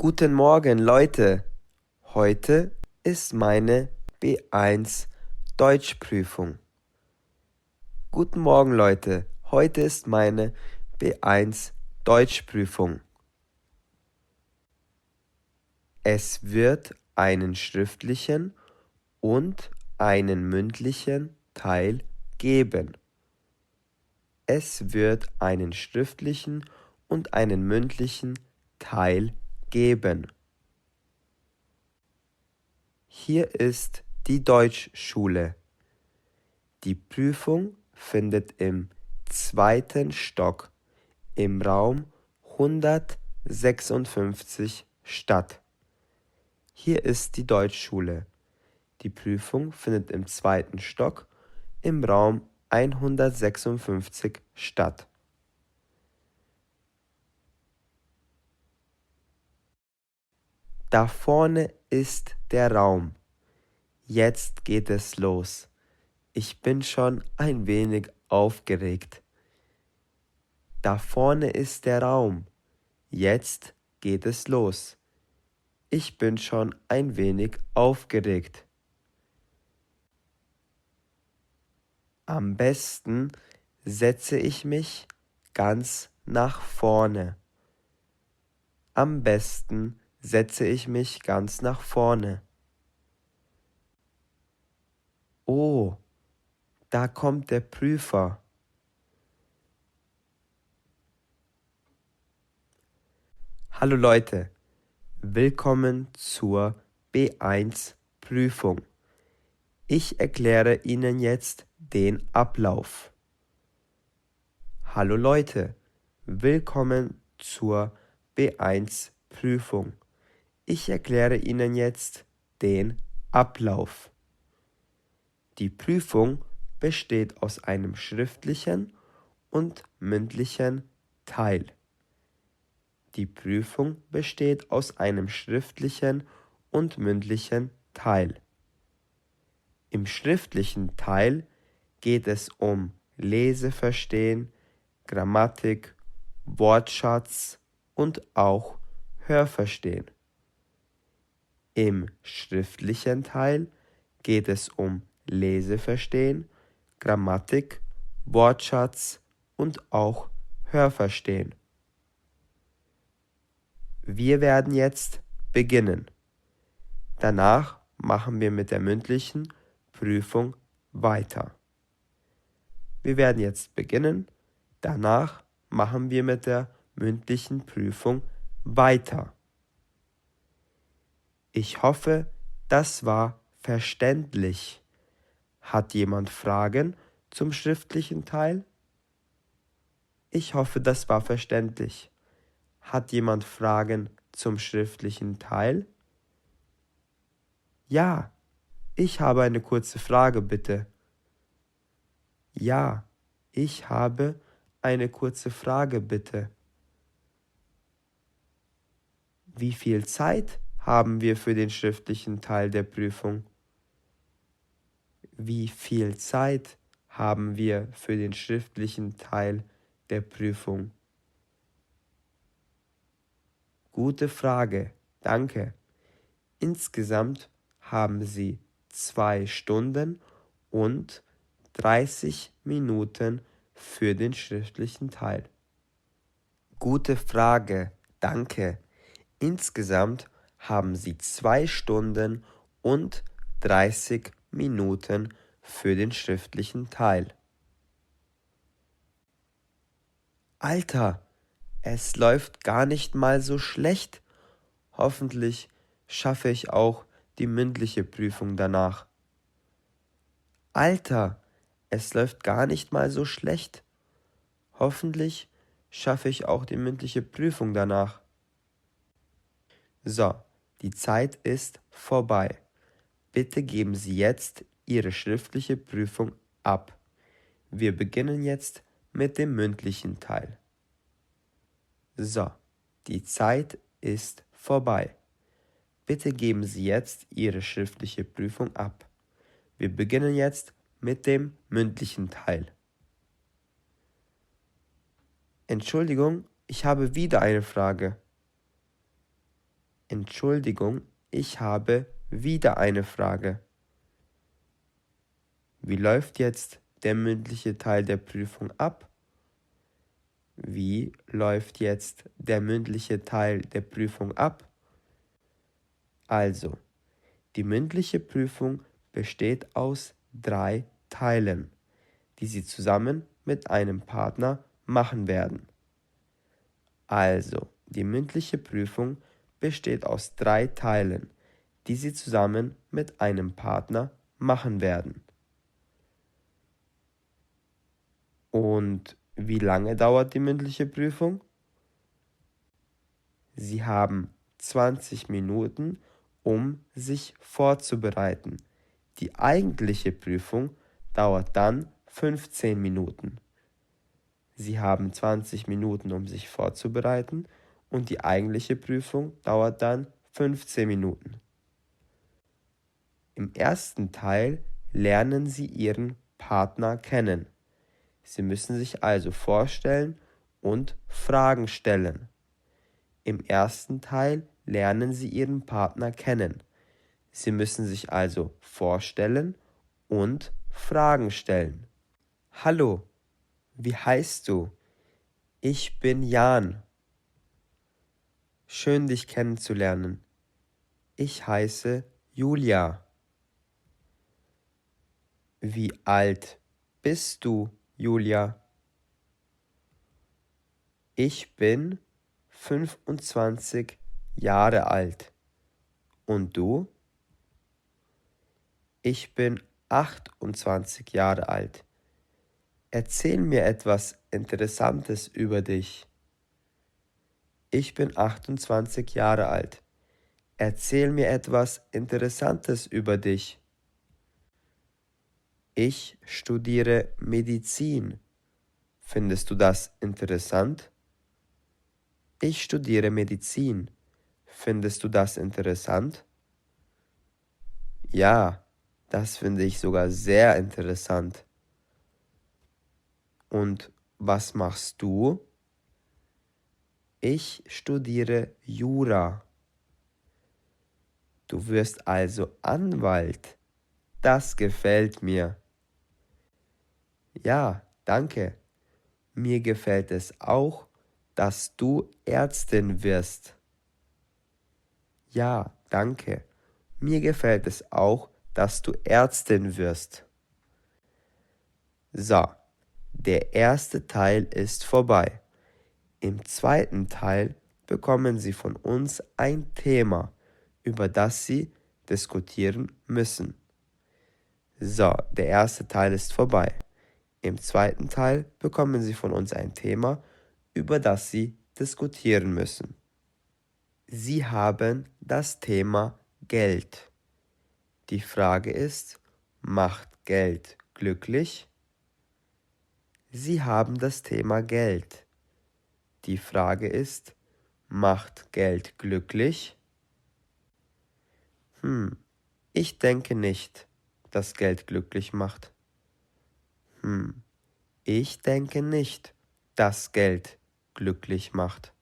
Guten Morgen, Leute. Heute ist meine B1 Deutschprüfung. Guten Morgen, Leute. Heute ist meine B1 Deutschprüfung. Es wird einen schriftlichen und einen mündlichen Teil geben. Es wird einen schriftlichen und einen mündlichen Teil geben. Hier ist die Deutschschule. Die Prüfung findet im zweiten Stock im Raum 156 statt. Hier ist die Deutschschule. Die Prüfung findet im zweiten Stock im Raum 156 statt. Da vorne ist der Raum. Jetzt geht es los. Ich bin schon ein wenig aufgeregt. Da vorne ist der Raum. Jetzt geht es los. Ich bin schon ein wenig aufgeregt. Am besten setze ich mich ganz nach vorne. Am besten setze ich mich ganz nach vorne. Oh, da kommt der Prüfer. Hallo Leute, willkommen zur B1 Prüfung. Ich erkläre Ihnen jetzt den Ablauf. Hallo Leute, willkommen zur B1 Prüfung. Ich erkläre Ihnen jetzt den Ablauf. Die Prüfung besteht aus einem schriftlichen und mündlichen Teil. Die Prüfung besteht aus einem schriftlichen und mündlichen Teil. Im schriftlichen Teil geht es um Leseverstehen, Grammatik, Wortschatz und auch Hörverstehen. Im schriftlichen Teil geht es um Leseverstehen, Grammatik, Wortschatz und auch Hörverstehen. Wir werden jetzt beginnen. Danach machen wir mit der mündlichen Prüfung weiter. Wir werden jetzt beginnen. Danach machen wir mit der mündlichen Prüfung weiter. Ich hoffe, das war verständlich. Hat jemand Fragen zum schriftlichen Teil? Ich hoffe, das war verständlich. Hat jemand Fragen zum schriftlichen Teil? Ja, ich habe eine kurze Frage, bitte. Ja, ich habe eine kurze Frage, bitte. Wie viel Zeit haben wir für den schriftlichen Teil der Prüfung? Wie viel Zeit haben wir für den schriftlichen Teil der Prüfung? Gute Frage, danke. Insgesamt haben Sie 2 Stunden und 30 Minuten für den schriftlichen Teil. Gute Frage, danke. Insgesamt haben Sie 2 Stunden und 30 Minuten für den schriftlichen Teil. Alter, es läuft gar nicht mal so schlecht. Hoffentlich schaffe ich auch die mündliche Prüfung danach. Alter, es läuft gar nicht mal so schlecht. Hoffentlich schaffe ich auch die mündliche Prüfung danach. So, die Zeit ist vorbei. Bitte geben Sie jetzt Ihre schriftliche Prüfung ab. Wir beginnen jetzt mit dem mündlichen Teil. So, die Zeit ist vorbei. Bitte geben Sie jetzt Ihre schriftliche Prüfung ab. Wir beginnen jetzt mit dem mündlichen Teil. Entschuldigung, ich habe wieder eine Frage. Entschuldigung, ich habe wieder eine Frage. Wie läuft jetzt der mündliche Teil der Prüfung ab? Wie läuft jetzt der mündliche Teil der Prüfung ab? Also, die mündliche Prüfung besteht aus 3 Teilen, die Sie zusammen mit einem Partner machen werden. Also, die mündliche Prüfung besteht aus 3 Teilen, die Sie zusammen mit einem Partner machen werden. Und wie lange dauert die mündliche Prüfung? Sie haben 20 Minuten, um sich vorzubereiten. Die eigentliche Prüfung dauert dann 15 Minuten. Sie haben 20 Minuten, um sich vorzubereiten, und die eigentliche Prüfung dauert dann 15 Minuten. Im ersten Teil lernen Sie Ihren Partner kennen. Sie müssen sich also vorstellen und Fragen stellen. Im ersten Teil lernen Sie Ihren Partner kennen. Sie müssen sich also vorstellen und Fragen stellen. Hallo, wie heißt du? Ich bin Jan. Schön, dich kennenzulernen. Ich heiße Julia. Wie alt bist du, Julia? Ich bin 25 Jahre alt. Und du? Ich bin 28 Jahre alt. Erzähl mir etwas Interessantes über dich. Ich bin 28 Jahre alt. Erzähl mir etwas Interessantes über dich. Ich studiere Medizin. Findest du das interessant? Ich studiere Medizin. Findest du das interessant? Ja, das finde ich sogar sehr interessant. Und was machst du? Ich studiere Jura. Du wirst also Anwalt. Das gefällt mir. Ja, danke. Mir gefällt es auch, dass du Ärztin wirst. Ja, danke. Mir gefällt es auch, dass du Ärztin wirst. So, der erste Teil ist vorbei. Im zweiten Teil bekommen Sie von uns ein Thema, über das Sie diskutieren müssen. So, der erste Teil ist vorbei. Im zweiten Teil bekommen Sie von uns ein Thema, über das Sie diskutieren müssen. Sie haben das Thema Geld. Die Frage ist, macht Geld glücklich? Sie haben das Thema Geld. Die Frage ist, macht Geld glücklich? Ich denke nicht, dass Geld glücklich macht. Ich denke nicht, dass Geld glücklich macht.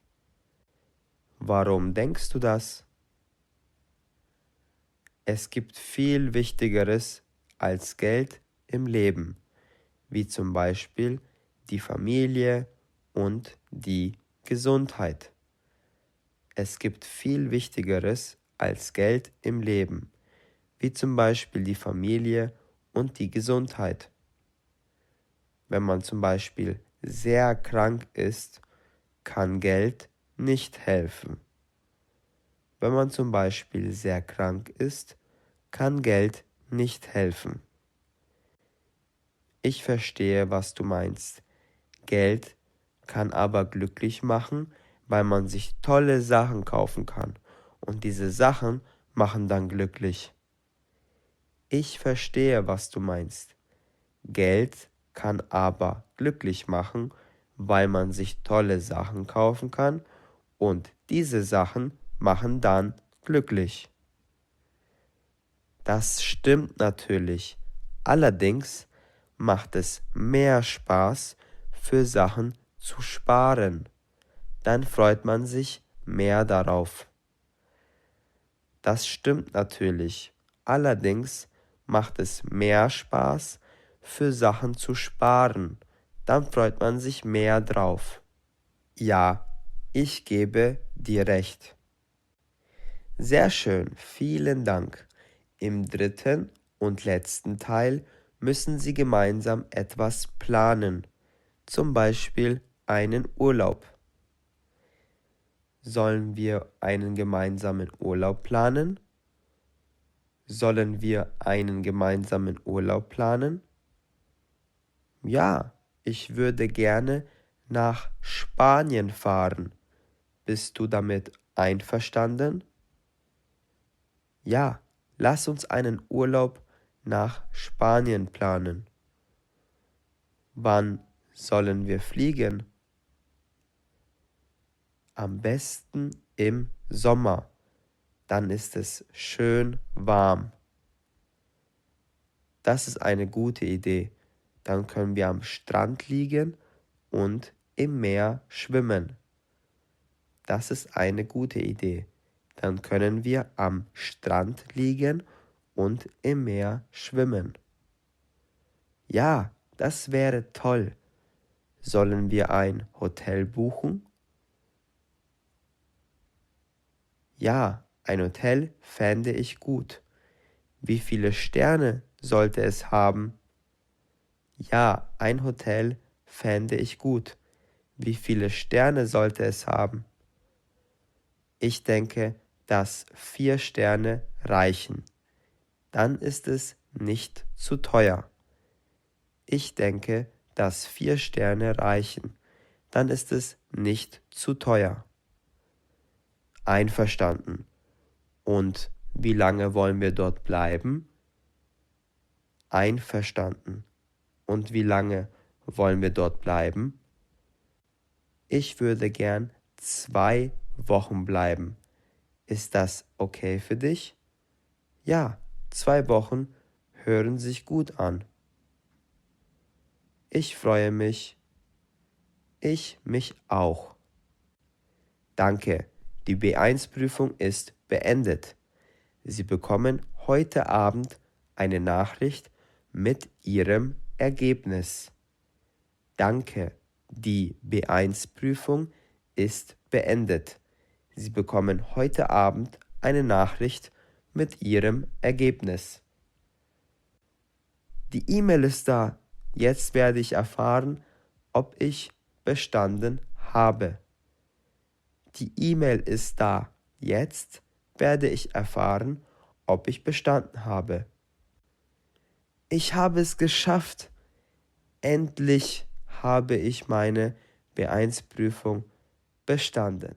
Warum denkst du das? Es gibt viel Wichtigeres als Geld im Leben, wie zum Beispiel die Familie und die Gesundheit. Es gibt viel Wichtigeres als Geld im Leben, wie zum Beispiel die Familie und die Gesundheit. Wenn man zum Beispiel sehr krank ist, kann Geld nicht helfen. Wenn man zum Beispiel sehr krank ist, kann Geld nicht helfen. Ich verstehe, was du meinst. Geld kann aber glücklich machen, weil man sich tolle Sachen kaufen kann. Und diese Sachen machen dann glücklich. Ich verstehe, was du meinst. Geld kann aber glücklich machen, weil man sich tolle Sachen kaufen kann und diese Sachen machen dann glücklich. Das stimmt natürlich. Allerdings macht es mehr Spaß, für Sachen zu sparen. Dann freut man sich mehr darauf. Das stimmt natürlich. Allerdings macht es mehr Spaß, für Sachen zu sparen. Dann freut man sich mehr drauf. Ja, ich gebe dir recht. Sehr schön, vielen Dank. Im dritten und letzten Teil müssen Sie gemeinsam etwas planen, zum Beispiel einen Urlaub. Sollen wir einen gemeinsamen Urlaub planen? Sollen wir einen gemeinsamen Urlaub planen? Ja, ich würde gerne nach Spanien fahren. Bist du damit einverstanden? Ja, lass uns einen Urlaub nach Spanien planen. Wann sollen wir fliegen? Am besten im Sommer. Dann ist es schön warm. Das ist eine gute Idee. Dann können wir am Strand liegen und im Meer schwimmen. Das ist eine gute Idee. Dann können wir am Strand liegen und im Meer schwimmen. Ja, das wäre toll. Sollen wir ein Hotel buchen? Ja, ein Hotel fände ich gut. Wie viele Sterne sollte es haben? Ja, ein Hotel fände ich gut. Wie viele Sterne sollte es haben? Ich denke, dass 4 Sterne reichen. Dann ist es nicht zu teuer. Ich denke, dass 4 Sterne reichen. Dann ist es nicht zu teuer. Einverstanden. Und wie lange wollen wir dort bleiben? Einverstanden. Und wie lange wollen wir dort bleiben? Ich würde gern 2 Wochen bleiben. Ist das okay für dich? Ja, 2 Wochen hören sich gut an. Ich freue mich. Ich mich auch. Danke, die B1-Prüfung ist beendet. Sie bekommen heute Abend eine Nachricht mit Ihrem Ergebnis. Danke, die B1-Prüfung ist beendet. Sie bekommen heute Abend eine Nachricht mit Ihrem Ergebnis. Die E-Mail ist da. Jetzt werde ich erfahren, ob ich bestanden habe. Die E-Mail ist da. Jetzt werde ich erfahren, ob ich bestanden habe. Ich habe es geschafft. Endlich habe ich meine B1-Prüfung bestanden.